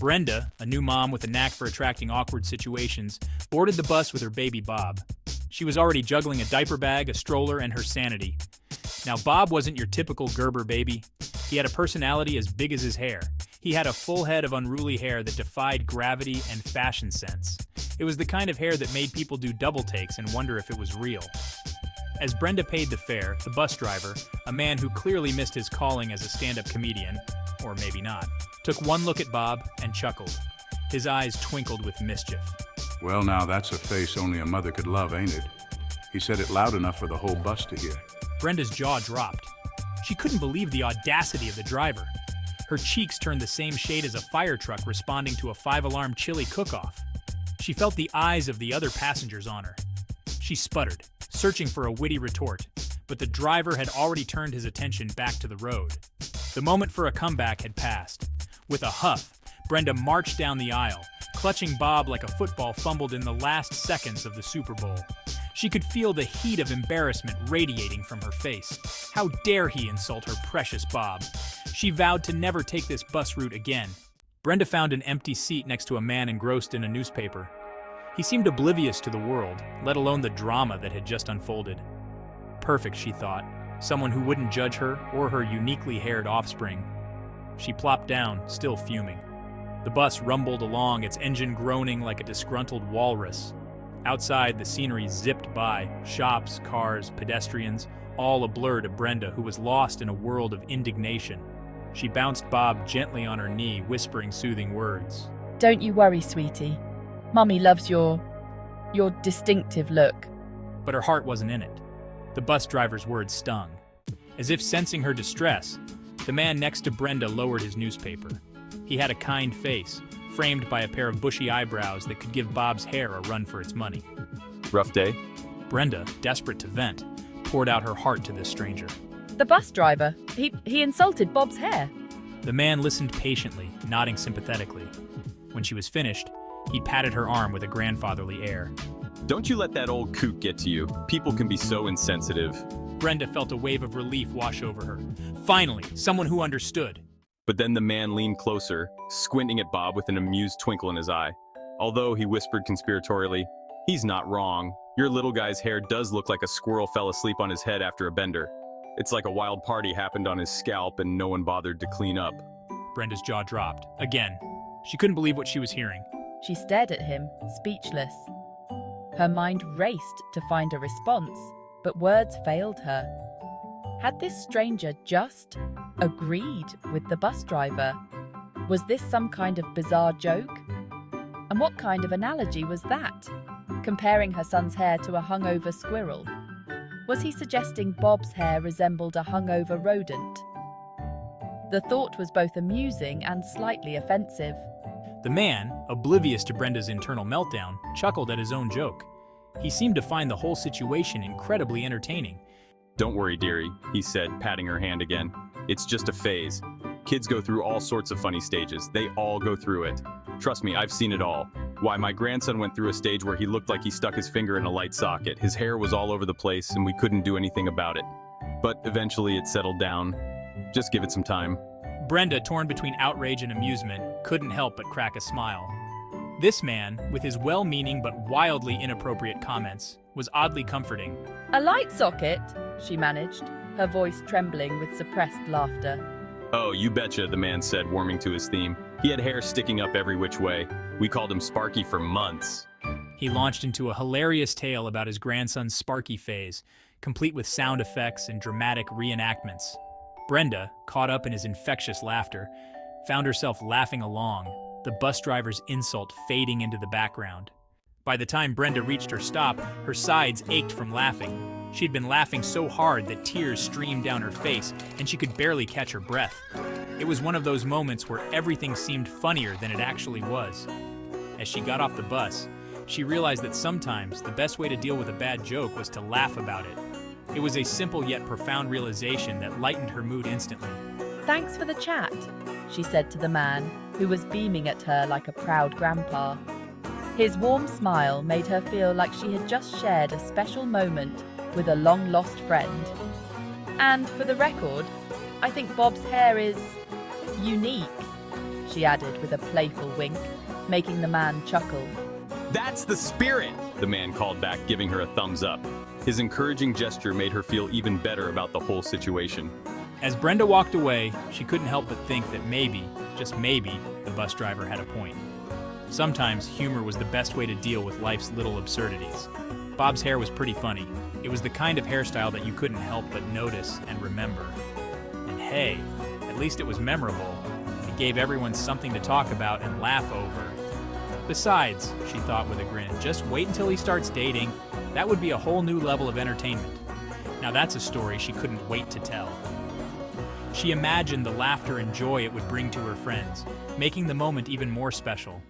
Brenda, a new mom with a knack for attracting awkward situations, boarded the bus with her baby Bob. She was already juggling a diaper bag, a stroller, and her sanity. Now, Bob wasn't your typical Gerber baby. He had a personality as big as his hair. He had a full head of unruly hair that defied gravity and fashion sense. It was the kind of hair that made people do double takes and wonder if it was real. As Brenda paid the fare, the bus driver, a man who clearly missed his calling as a stand-up comedian, or maybe not, took one look at Bob and chuckled. His eyes twinkled with mischief. Well, now that's a face only a mother could love, ain't it? He said it loud enough for the whole bus to hear. Brenda's jaw dropped. She couldn't believe the audacity of the driver. Her cheeks turned the same shade as a fire truck responding to a 5-alarm chili cook-off. She felt the eyes of the other passengers on her. She sputtered, searching for a witty retort, but the driver had already turned his attention back to the road. The moment for a comeback had passed. With a huff, Brenda marched down the aisle, clutching Bob like a football fumbled in the last seconds of the Super Bowl. She could feel the heat of embarrassment radiating from her face. How dare he insult her precious Bob? She vowed to never take this bus route again. Brenda found an empty seat next to a man engrossed in a newspaper. He seemed oblivious to the world, let alone the drama that had just unfolded. Perfect, she thought. Someone who wouldn't judge her or her uniquely haired offspring. She plopped down, still fuming. The bus rumbled along, its engine groaning like a disgruntled walrus. Outside, the scenery zipped by, shops, cars, pedestrians, all a blur to Brenda, who was lost in a world of indignation. She bounced Bob gently on her knee, whispering soothing words. Don't you worry, sweetie. Mummy loves your distinctive look. But her heart wasn't in it. The bus driver's words stung. As if sensing her distress, the man next to Brenda lowered his newspaper. He had a kind face, framed by a pair of bushy eyebrows that could give Bob's hair a run for its money. Rough day? Brenda, desperate to vent, poured out her heart to this stranger. The bus driver, he insulted Bob's hair. The man listened patiently, nodding sympathetically. When she was finished, he patted her arm with a grandfatherly air. Don't you let that old kook get to you. People can be so insensitive. Brenda felt a wave of relief wash over her. Finally, someone who understood. But then the man leaned closer, squinting at Bob with an amused twinkle in his eye. Although, he whispered conspiratorially, he's not wrong. Your little guy's hair does look like a squirrel fell asleep on his head after a bender. It's like a wild party happened on his scalp and no one bothered to clean up. Brenda's jaw dropped. Again. She couldn't believe what she was hearing. She stared at him, speechless. Her mind raced to find a response, but words failed her. Had this stranger just agreed with the bus driver? Was this some kind of bizarre joke? And what kind of analogy was that? Comparing her son's hair to a hungover squirrel? Was he suggesting Bob's hair resembled a hungover rodent? The thought was both amusing and slightly offensive. The man, oblivious to Brenda's internal meltdown, chuckled at his own joke. He seemed to find the whole situation incredibly entertaining. Don't worry, dearie, he said, patting her hand again. It's just a phase. Kids go through all sorts of funny stages. They all go through it. Trust me, I've seen it all. Why, my grandson went through a stage where he looked like he stuck his finger in a light socket. His hair was all over the place and we couldn't do anything about it. But eventually it settled down. Just give it some time. Brenda, torn between outrage and amusement, couldn't help but crack a smile. This man, with his well-meaning but wildly inappropriate comments, was oddly comforting. A light socket, she managed, her voice trembling with suppressed laughter. Oh, you betcha, the man said, warming to his theme. He had hair sticking up every which way. We called him Sparky for months. He launched into a hilarious tale about his grandson's Sparky phase, complete with sound effects and dramatic reenactments. Brenda, caught up in his infectious laughter, found herself laughing along, the bus driver's insult fading into the background. By the time Brenda reached her stop, her sides ached from laughing. She'd been laughing so hard that tears streamed down her face, and she could barely catch her breath. It was one of those moments where everything seemed funnier than it actually was. As she got off the bus, she realized that sometimes the best way to deal with a bad joke was to laugh about it. It was a simple yet profound realization that lightened her mood instantly. Thanks for the chat, she said to the man, who was beaming at her like a proud grandpa. His warm smile made her feel like she had just shared a special moment with a long-lost friend. And for the record, I think Bob's hair is unique. she added with a playful wink, making the man chuckle. That's the spirit, the man called back, giving her a thumbs up. His encouraging gesture made her feel even better about the whole situation. As Brenda walked away, she couldn't help but think that maybe, just maybe, the bus driver had a point. Sometimes humor was the best way to deal with life's little absurdities. Bob's hair was pretty funny. It was the kind of hairstyle that you couldn't help but notice and remember. And hey, at least it was memorable. It gave everyone something to talk about and laugh over. Besides, she thought with a grin, just wait until he starts dating. That would be a whole new level of entertainment. Now that's a story she couldn't wait to tell. She imagined the laughter and joy it would bring to her friends, making the moment even more special.